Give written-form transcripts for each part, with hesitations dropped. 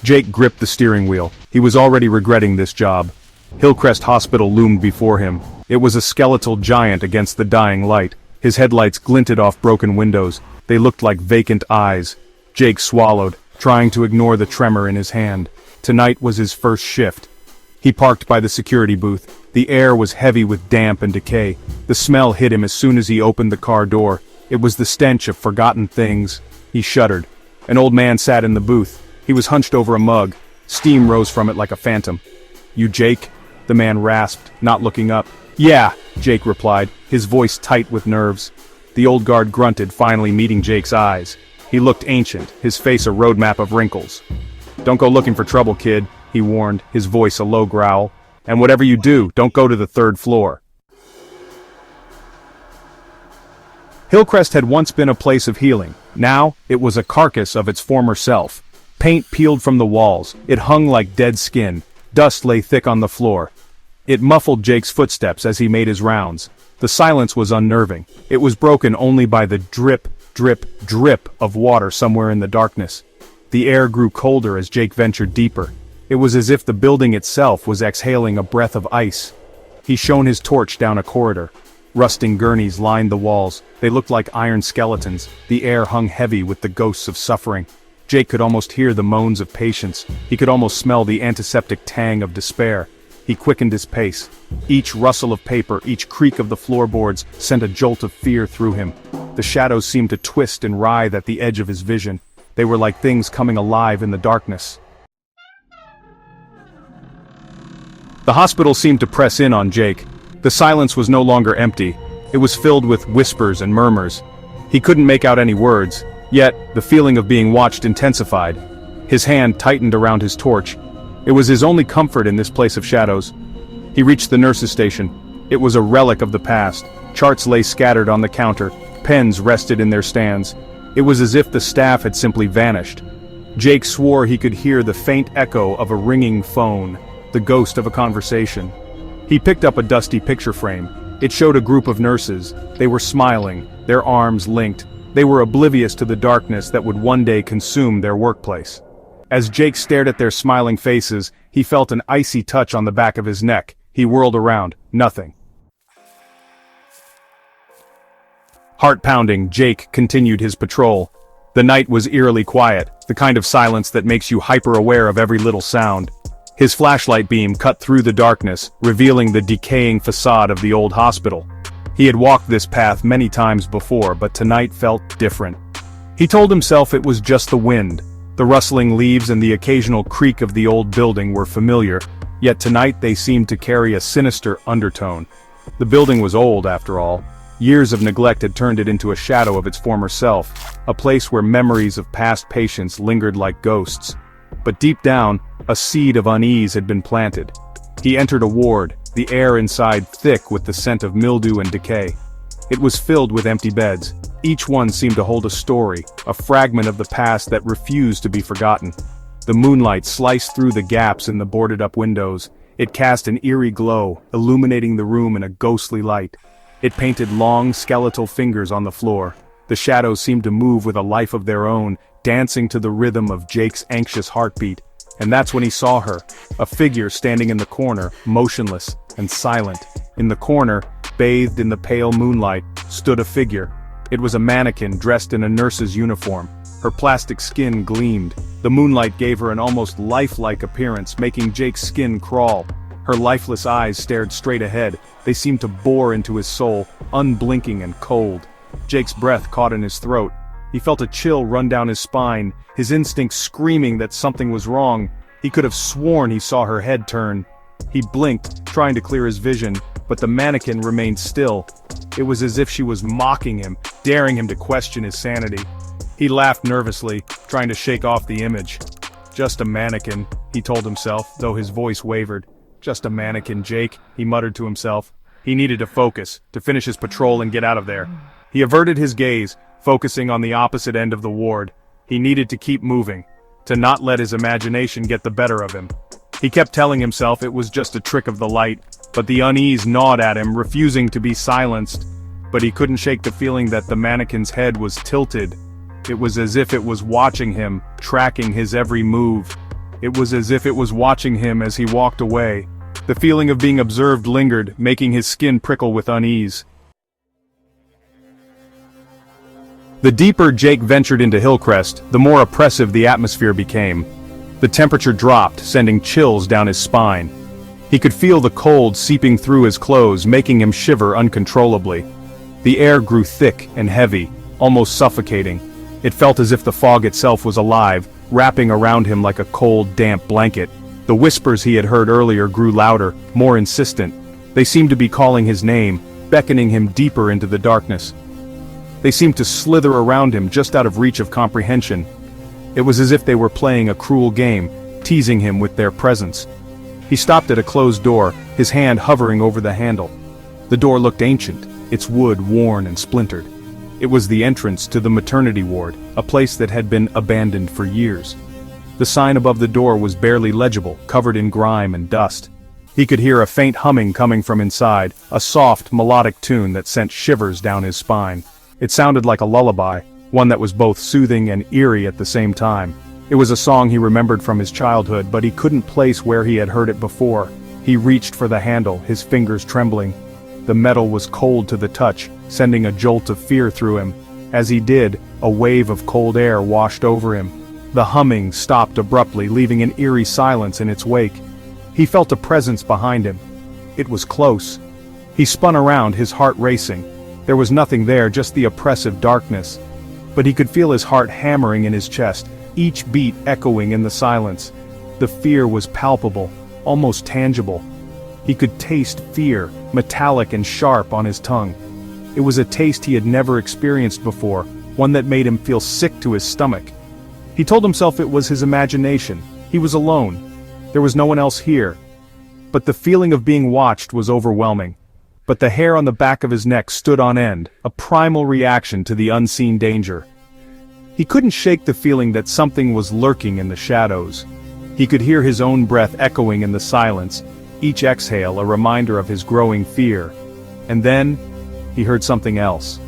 Jake gripped the steering wheel. He was already regretting this job. Hillcrest Hospital loomed before him. It was a skeletal giant against the dying light. His headlights glinted off broken windows. They looked like vacant eyes. Jake swallowed, trying to ignore the tremor in his hand. Tonight was his first shift. He parked by the security booth. The air was heavy with damp and decay. The smell hit him as soon as he opened the car door. It was the stench of forgotten things. He shuddered. An old man sat in the booth. He was hunched over a mug. Steam rose from it like a phantom. "You Jake?" the man rasped, not looking up. "Yeah," Jake replied, his voice tight with nerves. The old guard grunted, finally meeting Jake's eyes. He looked ancient, his face a roadmap of wrinkles. "Don't go looking for trouble, kid," he warned, his voice a low growl. "And whatever you do, don't go to the third floor." Hillcrest had once been a place of healing. Now, it was a carcass of its former self. Paint peeled from the walls. It hung like dead skin. Dust lay thick on the floor. It muffled Jake's footsteps as he made his rounds. The silence was unnerving. It was broken only by the drip, drip, drip of water somewhere in the darkness. The air grew colder as Jake ventured deeper. It was as if the building itself was exhaling a breath of ice. He shone his torch down a corridor. Rusting gurneys lined the walls. They looked like iron skeletons. The air hung heavy with the ghosts of suffering. Jake could almost hear the moans of patience. He could almost smell the antiseptic tang of despair. He quickened his pace. Each rustle of paper, each creak of the floorboards sent a jolt of fear through him. The shadows seemed to twist and writhe at the edge of his vision. They were like things coming alive in the darkness. The hospital seemed to press in on Jake. The silence was no longer empty. It was filled with whispers and murmurs. He couldn't make out any words. Yet, the feeling of being watched intensified. His hand tightened around his torch. It was his only comfort in this place of shadows. He reached the nurse's station. It was a relic of the past. Charts lay scattered on the counter. Pens rested in their stands. It was as if the staff had simply vanished. Jake swore he could hear the faint echo of a ringing phone, the ghost of a conversation. He picked up a dusty picture frame. It showed a group of nurses. They were smiling, their arms linked. They were oblivious to the darkness that would one day consume their workplace. As Jake stared at their smiling faces, he felt an icy touch on the back of his neck. He whirled around. Nothing. Heart-pounding, Jake continued his patrol. The night was eerily quiet, the kind of silence that makes you hyper-aware of every little sound. His flashlight beam cut through the darkness, revealing the decaying facade of the old hospital. He had walked this path many times before, but tonight felt different. He told himself it was just the wind. The rustling leaves and the occasional creak of the old building were familiar, yet tonight they seemed to carry a sinister undertone. The building was old, after all. Years of neglect had turned it into a shadow of its former self, a place where memories of past patients lingered like ghosts. But deep down, a seed of unease had been planted. He entered a ward, the air inside thick with the scent of mildew and decay. It was filled with empty beds. Each one seemed to hold a story, a fragment of the past that refused to be forgotten. The moonlight sliced through the gaps in the boarded-up windows. It cast an eerie glow, illuminating the room in a ghostly light. It painted long, skeletal fingers on the floor. The shadows seemed to move with a life of their own, dancing to the rhythm of Jake's anxious heartbeat. And that's when he saw her, a figure standing in the corner, motionless and silent. In the corner, bathed in the pale moonlight, stood a figure. It was a mannequin dressed in a nurse's uniform. Her plastic skin gleamed. The moonlight gave her an almost lifelike appearance, making Jake's skin crawl. Her lifeless eyes stared straight ahead. They seemed to bore into his soul, unblinking and cold. Jake's breath caught in his throat. He felt a chill run down his spine, his instincts screaming that something was wrong. He could have sworn he saw her head turn. He blinked, trying to clear his vision, but the mannequin remained still. It was as if she was mocking him, daring him to question his sanity. He laughed nervously, trying to shake off the image. "Just a mannequin," he told himself, though his voice wavered. "Just a mannequin, Jake," he muttered to himself. He needed to focus, to finish his patrol and get out of there. He averted his gaze, focusing on the opposite end of the ward. He needed to keep moving, to not let his imagination get the better of him. He kept telling himself it was just a trick of the light, but the unease gnawed at him, refusing to be silenced. But he couldn't shake the feeling that the mannequin's head was tilted. It was as if it was watching him, tracking his every move. It was as if it was watching him as he walked away. The feeling of being observed lingered, making his skin prickle with unease. The deeper Jake ventured into Hillcrest, the more oppressive the atmosphere became. The temperature dropped, sending chills down his spine. He could feel the cold seeping through his clothes, making him shiver uncontrollably. The air grew thick and heavy, almost suffocating. It felt as if the fog itself was alive, wrapping around him like a cold, damp blanket. The whispers he had heard earlier grew louder, more insistent. They seemed to be calling his name, beckoning him deeper into the darkness. They seemed to slither around him just out of reach of comprehension. It was as if they were playing a cruel game, teasing him with their presence. He stopped at a closed door, his hand hovering over the handle. The door looked ancient, its wood worn and splintered. It was the entrance to the maternity ward, a place that had been abandoned for years. The sign above the door was barely legible, covered in grime and dust. He could hear a faint humming coming from inside, a soft, melodic tune that sent shivers down his spine. It sounded like a lullaby, one that was both soothing and eerie at the same time. It was a song he remembered from his childhood, but he couldn't place where he had heard it before. He reached for the handle, his fingers trembling. The metal was cold to the touch, sending a jolt of fear through him. As he did, a wave of cold air washed over him. The humming stopped abruptly, leaving an eerie silence in its wake. He felt a presence behind him. It was close. He spun around, his heart racing. There was nothing there, just the oppressive darkness. But he could feel his heart hammering in his chest, each beat echoing in the silence. The fear was palpable, almost tangible. He could taste fear, metallic and sharp on his tongue. It was a taste he had never experienced before, one that made him feel sick to his stomach. He told himself it was his imagination. He was alone. There was no one else here. But the feeling of being watched was overwhelming. But the hair on the back of his neck stood on end, a primal reaction to the unseen danger. He couldn't shake the feeling that something was lurking in the shadows. He could hear his own breath echoing in the silence, each exhale a reminder of his growing fear. And then, he heard something else.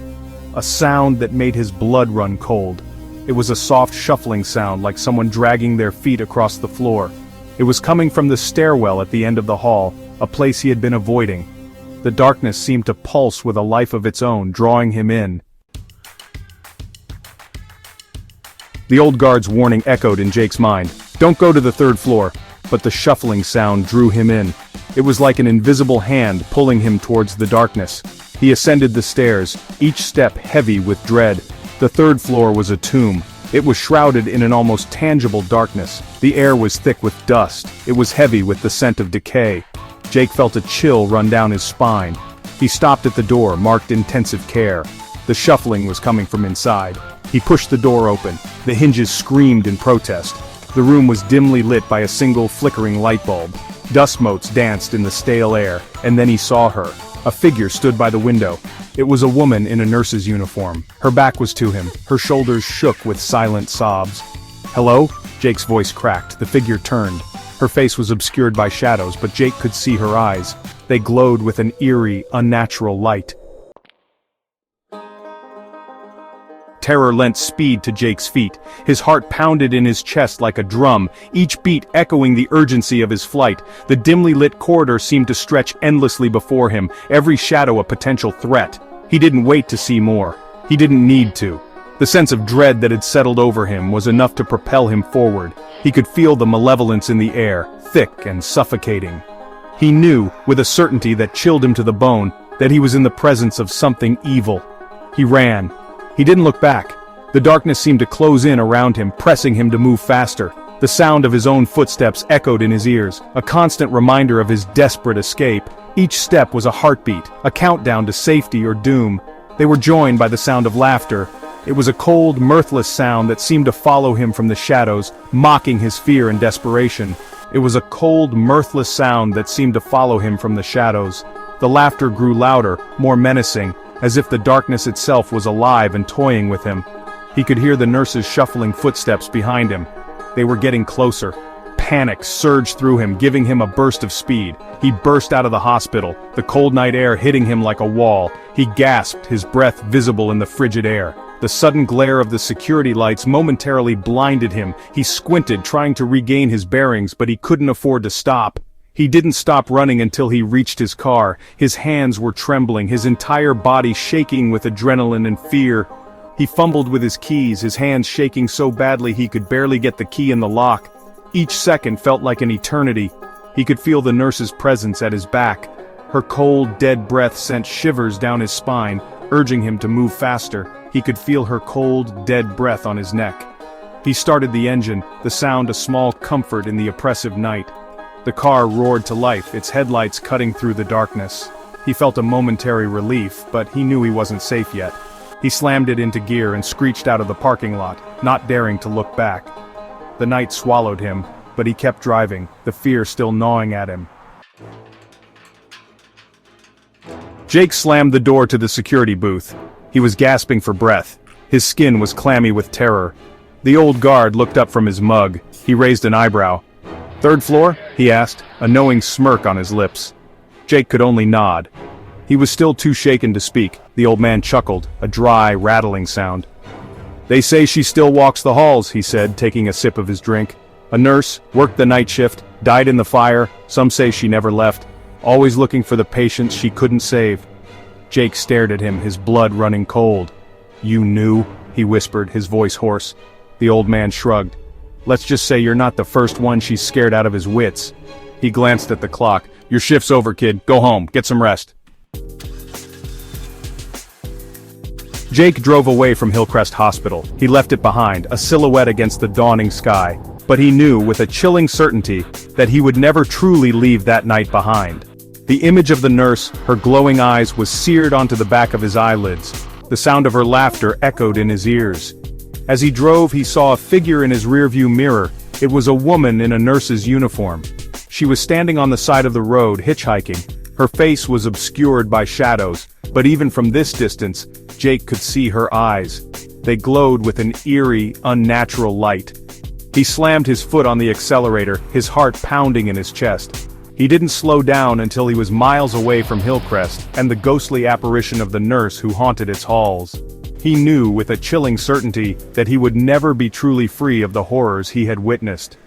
A sound that made his blood run cold. It was a soft shuffling sound, like someone dragging their feet across the floor. It was coming from the stairwell at the end of the hall, a place he had been avoiding. The darkness seemed to pulse with a life of its own, drawing him in. The old guard's warning echoed in Jake's mind. Don't go to the third floor. But the shuffling sound drew him in. It was like an invisible hand pulling him towards the darkness. He ascended the stairs, each step heavy with dread. The third floor was a tomb. It was shrouded in an almost tangible darkness. The air was thick with dust. It was heavy with the scent of decay. Jake felt a chill run down his spine. He stopped at the door, marked intensive care. The shuffling was coming from inside. He pushed the door open. The hinges screamed in protest. The room was dimly lit by a single flickering light bulb. Dust motes danced in the stale air, and then he saw her. A figure stood by the window. It was a woman in a nurse's uniform. Her back was to him. Her shoulders shook with silent sobs. "Hello?" Jake's voice cracked. The figure turned. Her face was obscured by shadows, but Jake could see her eyes. They glowed with an eerie, unnatural light. Terror lent speed to Jake's feet. His heart pounded in his chest like a drum, each beat echoing the urgency of his flight. The dimly lit corridor seemed to stretch endlessly before him, every shadow a potential threat. He didn't wait to see more. He didn't need to. The sense of dread that had settled over him was enough to propel him forward. He could feel the malevolence in the air, thick and suffocating. He knew, with a certainty that chilled him to the bone, that he was in the presence of something evil. He ran. He didn't look back. The darkness seemed to close in around him, pressing him to move faster. The sound of his own footsteps echoed in his ears, a constant reminder of his desperate escape. Each step was a heartbeat, a countdown to safety or doom. They were joined by the sound of laughter. It was a cold, mirthless sound that seemed to follow him from the shadows, mocking his fear and desperation. It was a cold, mirthless sound that seemed to follow him from the shadows. The laughter grew louder, more menacing, as if the darkness itself was alive and toying with him. He could hear the nurse's shuffling footsteps behind him. They were getting closer. Panic surged through him, giving him a burst of speed. He burst out of the hospital, the cold night air hitting him like a wall. He gasped, his breath visible in the frigid air. The sudden glare of the security lights momentarily blinded him. He squinted, trying to regain his bearings, but he couldn't afford to stop. He didn't stop running until he reached his car. His hands were trembling, his entire body shaking with adrenaline and fear. He fumbled with his keys, his hands shaking so badly he could barely get the key in the lock. Each second felt like an eternity. He could feel the nurse's presence at his back. Her cold, dead breath sent shivers down his spine, urging him to move faster. He could feel her cold, dead breath on his neck. He started the engine, the sound a small comfort in the oppressive night. The car roared to life, its headlights cutting through the darkness. He felt a momentary relief, but he knew he wasn't safe yet. He slammed it into gear and screeched out of the parking lot, not daring to look back. The night swallowed him, but he kept driving, the fear still gnawing at him. Jake slammed the door to the security booth. He was gasping for breath. His skin was clammy with terror. The old guard looked up from his mug. He raised an eyebrow. "Third floor?" he asked, a knowing smirk on his lips. Jake could only nod. He was still too shaken to speak. The old man chuckled, a dry, rattling sound. "They say she still walks the halls," he said, taking a sip of his drink. "A nurse, worked the night shift, died in the fire, some say she never left. Always looking for the patients she couldn't save." Jake stared at him, his blood running cold. "You knew?" he whispered, his voice hoarse. The old man shrugged. "Let's just say you're not the first one she's scared out of his wits." He glanced at the clock. "Your shift's over, kid. Go home, get some rest." Jake drove away from Hillcrest Hospital. He left it behind, a silhouette against the dawning sky. But he knew with a chilling certainty that he would never truly leave that night behind. The image of the nurse, her glowing eyes, was seared onto the back of his eyelids. The sound of her laughter echoed in his ears. As he drove, he saw a figure in his rearview mirror. It was a woman in a nurse's uniform. She was standing on the side of the road, hitchhiking. Her face was obscured by shadows, but even from this distance, Jake could see her eyes. They glowed with an eerie, unnatural light. He slammed his foot on the accelerator, his heart pounding in his chest. He didn't slow down until he was miles away from Hillcrest and the ghostly apparition of the nurse who haunted its halls. He knew with a chilling certainty that he would never be truly free of the horrors he had witnessed.